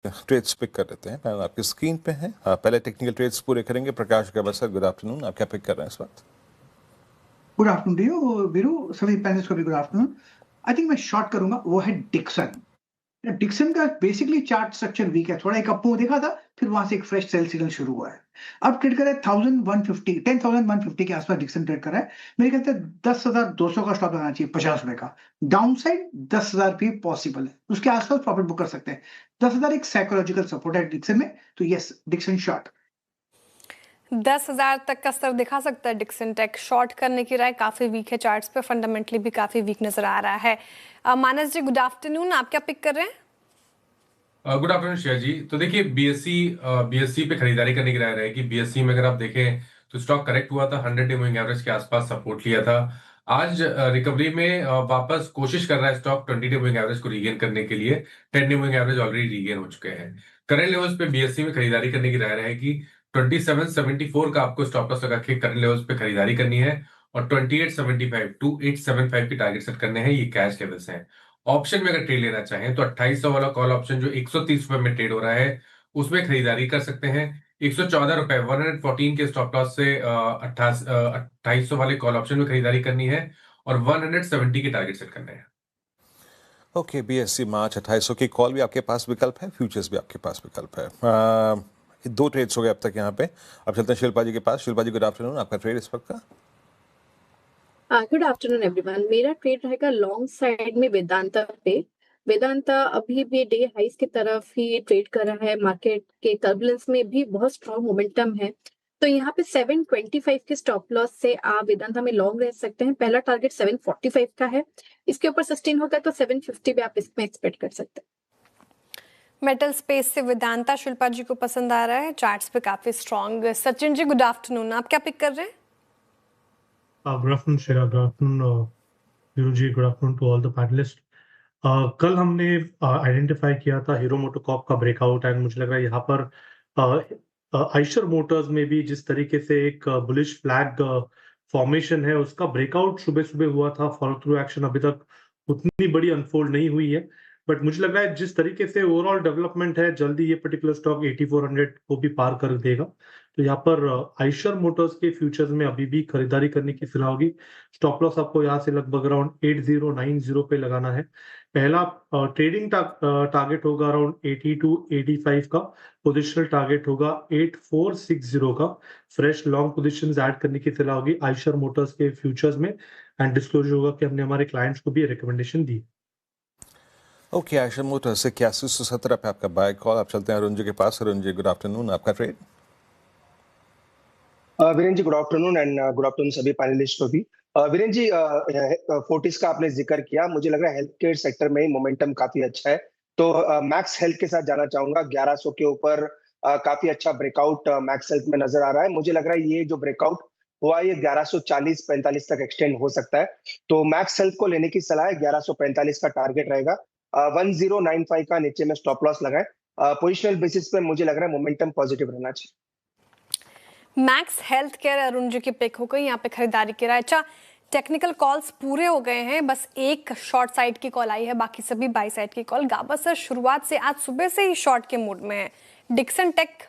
Trades pick कर लेते हैं। पैनल आपकी स्क्रीन पे है। पहले टेक्निकल ट्रेड्स पूरे करेंगे। Prakash Gavaskar, good afternoon. आप क्या पिक कर रहे हैं इस वक्त? Good afternoon to you Veeru, सभी पैनलिस्ट को भी गुड आफ्टरनून। आई थिंक मैं शॉर्ट करूंगा, वो है डिक्सन। डिक्सन का बेसिकली चार्ट स्ट्रक्चर वीक है, थोड़ा एक अप मूव देखा था, फिर वहां से एक फ्रेश सेल सिग्नल शुरू हुआ है। अब ट्रेड कर रहा है 10,150 के आसपास डिक्सन ट्रेड कर रहा है। मेरे ख्याल से 10,200 का स्टॉप लगाना चाहिए, 50 रुपए का। डाउन साइड 10,000 भी पॉसिबल है, उसके आसपास प्रॉफिट बुक कर सकते हैं। 10,000 एक साइकोलॉजिकल सपोर्ट है डिक्सन में, तो यस, डिक्सन शॉर्ट। 10,000 तक का स्तर दिखा सकता है डिक्सन टेक। शॉर्ट करने की राय काफी वीक है, चार्ट्स पे फंडामेंटली भी काफी वीक नजर आ रहा है। मानस जी, गुड आफ्टरनून। आप क्या पिक कर रहे हैं? गुड आफ्टरनून श्रेया जी। तो देखिए, बीएससी पे खरीदारी करने की राय रहेगी। बीएससी में अगर आप देखें तो स्टॉक करेक्ट हुआ था, 100 मूविंग एवरेज के आसपास सपोर्ट लिया था। आज रिकवरी में वापस कोशिश कर रहा है स्टॉक 20 मूविंग एवरेज को रीगेन करने के लिए। 10 मूविंग एवरेज ऑलरेडी रीगेन हो चुके हैं। करंट लेवल्स पे बीएससी में खरीदारी करने की राय रहेगी। 2774 का आपको स्टॉप लॉस लगा के करंट लेवल्स पे खरीदारी करनी है, और 2875 टू 875 के टारगेट सेट करने हैं। ये कैश लेवल्स हैं। ऑप्शन में अगर ट्रेड लेना चाहें तो 2800 वाला कॉल ऑप्शन जो 130 रुपए में ट्रेड हो रहा है, उसमें खरीदारी कर सकते हैं। 114 रुपए 114 के स्टॉप लॉस से 2800 वाले कॉल ऑप्शन में खरीदारी करनी है, और 170 के टारगेट सेट करने हैं। ओके, बीएससी मार्च 2800 की कॉल भी आपके पास विकल्प है, फ्यूचर्स भी आपके पास विकल्प है। दो ट्रेड्स हो गए अब तक यहाँ पे। अब चलते हैं शिल्पा जी के पास। शिल्पा जी, गुड आफ्टरनून। आपका ट्रेड इस वक्त का? Good afternoon everyone. मेरा ट्रेड रहेगा लॉन्ग साइड में वेदांता पे। वेदांता अभी भी डे हाइस की तरफ ही ट्रेड कर रहा है। मार्केट के टर्बुलेंस में भी बहुत स्ट्रॉन्ग मोमेंटम है, तो यहाँ पे 725 के स्टॉप लॉस से आप वेदांता में लॉन्ग रह सकते हैं। पहला टारगेट 745 का है, इसके ऊपर सस्टेन होता है तो 750 भी आप इसमें एक्सपेक्ट कर सकते हैं। मेटल स्पेस से वेदांता शिल्पा जी को पसंद आ रहा है, चार्ट्स पे काफी strong. Sachin ji, good afternoon. आप क्या पिक कर रहे हैं? Good afternoon Shreya, good afternoon Veeru ji, good afternoon to all the panelist. कल हमने आइडेंटिफाई किया था हीरो मोटोकॉर्प का ब्रेकआउट, एंड मुझे लग रहा है यहाँ पर आइशर मोटर्स में भी जिस तरीके से एक बुलिश फ्लैग फॉर्मेशन है, उसका ब्रेकआउट सुबह सुबह हुआ था। फॉलो थ्रू एक्शन अभी तक उतनी बड़ी अनफोल्ड नहीं हुई है, बट मुझे लग रहा है जिस तरीके से ओवरऑल डेवलपमेंट है, जल्दी ये पर्टिकुलर स्टॉक 8400 को भी पार कर देगा। तो यहाँ पर आइशर मोटर्स के फ्यूचर्स में अभी भी खरीदारी करने की सलाह होगी। स्टॉप लॉस आपको यहाँ से लगभग अराउंड 8090 पे लगाना है। पहला ट्रेडिंग टारगेट होगा अराउंड 80 टू 85 का। पोजिशनल टारगेट होगा 8460 का। फ्रेश लॉन्ग पोजिशंस ऐड करने की सलाह होगी आइशर मोटर्स के फ्यूचर्स में, एंड डिस्क्लोजर होगा कि हमने हमारे क्लाइंट्स को भी रिकमेंडेशन दी। ओके, आइशर मोटर्स से 8117 पे आपका बाय कॉल। आप चलते हैं अरुण जी के पास। Arun ji, good afternoon. आपका trade? Viren ji, good afternoon, and good afternoon सभी पैनलिस्ट को भी। वीरेन जी, फोर्टिस का आपने जिक्र किया, मुझे लग रहा है हेल्थ केयर सेक्टर में ही मोमेंटम काफी अच्छा है, तो मैक्स हेल्थ के साथ जाना चाहूंगा। 1100 के ऊपर काफी अच्छा ब्रेकआउट मैक्स हेल्थ में नजर आ रहा है। मुझे लग रहा है ये जो ब्रेकआउट हुआ ये 1140-45 तक एक्सटेंड हो सकता है, तो मैक्स हेल्थ को लेने की सलाह है। 1145 का टारगेट रहेगा। 1095 का नीचे में स्टॉप लॉस लगाए। पोजिशनल बेसिस पे मुझे लग रहा है मोमेंटम पॉजिटिव रहना चाहिए। Max health care Arun ji की पिक हो गई, यहाँ पे खरीदारी की राय। अच्छा, टेक्निकल कॉल्स पूरे हो गए हैं, बस एक शॉर्ट साइड की कॉल आई है, बाकी सभी बाई साइड की कॉल। गाबा सर शुरुआत से आज सुबह से ही शॉर्ट के मूड में है। डिक्सन टेक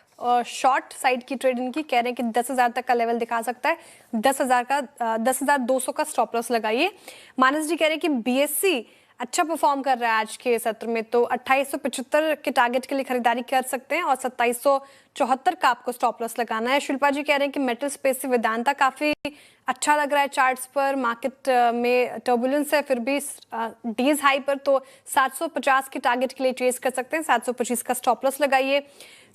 शॉर्ट साइड की ट्रेड इनकी, कह रहे हैं कि 10,000 तक का लेवल दिखा सकता है। 10,200 का स्टॉप लॉस लगाइए। मानस जी कह रहे हैं कि बीएससी अच्छा परफॉर्म कर रहा है आज के सत्र में, तो 2875 के टारगेट के लिए खरीदारी कर सकते हैं, और 2774 का आपको स्टॉप लॉस लगाना है। शिल्पा जी कह रहे हैं कि मेटल स्पेस से वेदांता काफी अच्छा लग रहा है चार्ट्स पर। मार्केट में टर्बुलेंस है, फिर भी डीज हाई पर, तो 750 के टारगेट के लिए चेस कर सकते हैं। 725 का स्टॉप लॉस लगाइए।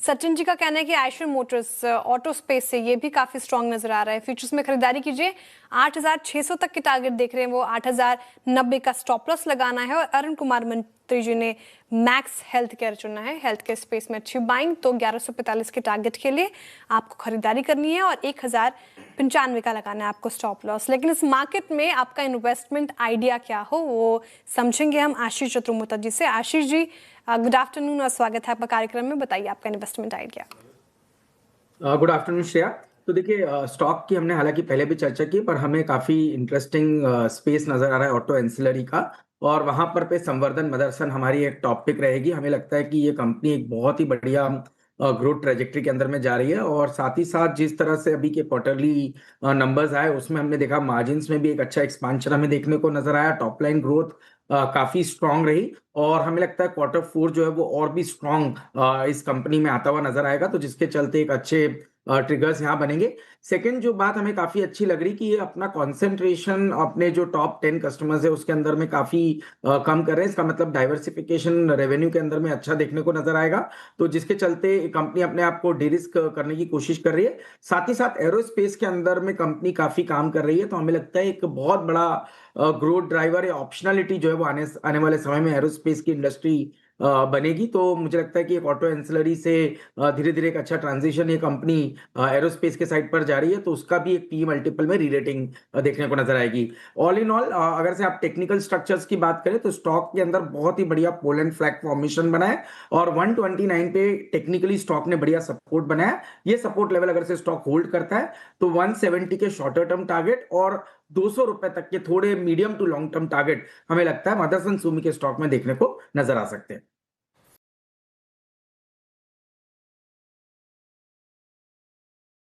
सचिन जी का कहना है कि आइशर मोटर्स ऑटो स्पेस से ये भी काफी स्ट्रांग नजर आ रहा है, फ्यूचर्स में खरीदारी कीजिए। 8600 तक के टारगेट देख रहे हैं वो, 8090 का स्टॉप लॉस लगाना है। और अरुण कुमार मंत्री जी ने मैक्स हेल्थ केयर चुना है, हेल्थ केयर स्पेस में अच्छी बाइंग, तो 1145 के टारगेट के लिए आपको खरीदारी करनी है, और 1095 का लगाना है आपको स्टॉप लॉस। लेकिन इस मार्केट में आपका इन्वेस्टमेंट आइडिया क्या हो, वो समझेंगे हम आशीष चतुर्मुता जी से। आशीष जी, गुड आफ्टरनून और स्वागत है आपका कार्यक्रम में। बताइए आपका investment idea. Good afternoon Shreya. तो देखिए, स्टॉक की हमने हालांकि पहले भी चर्चा की, पर हमें काफी इंटरेस्टिंग स्पेस नजर आ रहा है ऑटो एंसिलरी का। और वहां पर पे संवर्धन मदरसन हमारी एक टॉप पिक रहेगी। हमें लगता है कि ये कंपनी एक बहुत ही बढ़िया ग्रोथ ट्रेजेक्टरी के अंदर में जा रही है, और साथ ही साथ जिस तरह से अभी के क्वार्टरली नंबर्स आए उसमें हमने देखा मार्जिन्स में भी एक अच्छा एक्सपांशन हमें देखने को नजर आया। टॉप लाइन ग्रोथ काफी स्ट्रांग रही, और हमें लगता है Q4 जो है वो और भी स्ट्रांग इस कंपनी में आता हुआ नजर आएगा, तो जिसके चलते एक अच्छे ट्रिगर्स यहाँ बनेंगे। सेकंड जो बात हमें काफी अच्छी लग रही कि ये अपना कंसंट्रेशन अपने जो टॉप 10 कस्टमर्स है उसके अंदर में काफी कम कर रहे हैं। इसका मतलब डाइवर्सिफिकेशन रेवेन्यू के अंदर में अच्छा देखने को नजर आएगा, तो जिसके चलते कंपनी अपने आप को डिरिस्क करने की कोशिश कर रही है। साथ ही साथ एरोस्पेस के अंदर में कंपनी काफी काम कर रही है, तो हमें लगता है एक बहुत बड़ा ग्रोथ ड्राइवर या ऑप्शनलिटी जो है वो आने वाले समय में एरोस्पेस की इंडस्ट्री बनेगी। तो मुझे लगता है कि एक ऑटो एंसिलरी से धीरे धीरे एक अच्छा ट्रांजिशन ये कंपनी एरोस्पेस के साइड पर जा रही है, तो उसका भी एक पी मल्टीपल में रीरेटिंग देखने को नजर आएगी। ऑल इन ऑल अगर से आप टेक्निकल स्ट्रक्चर्स की बात करें तो स्टॉक के अंदर बहुत ही बढ़िया पोल एंड फ्लैग फॉर्मेशन बना है, और 129 पे टेक्निकली स्टॉक ने बढ़िया सपोर्ट बनाया। ये सपोर्ट लेवल अगर से स्टॉक होल्ड करता है तो 170 के शॉर्टर टर्म टारगेट और 200 रुपए तक के थोड़े medium to long term target हमें लगता है मदरसन सुमी के स्टॉक में देखने को नजर आ सकते हैं।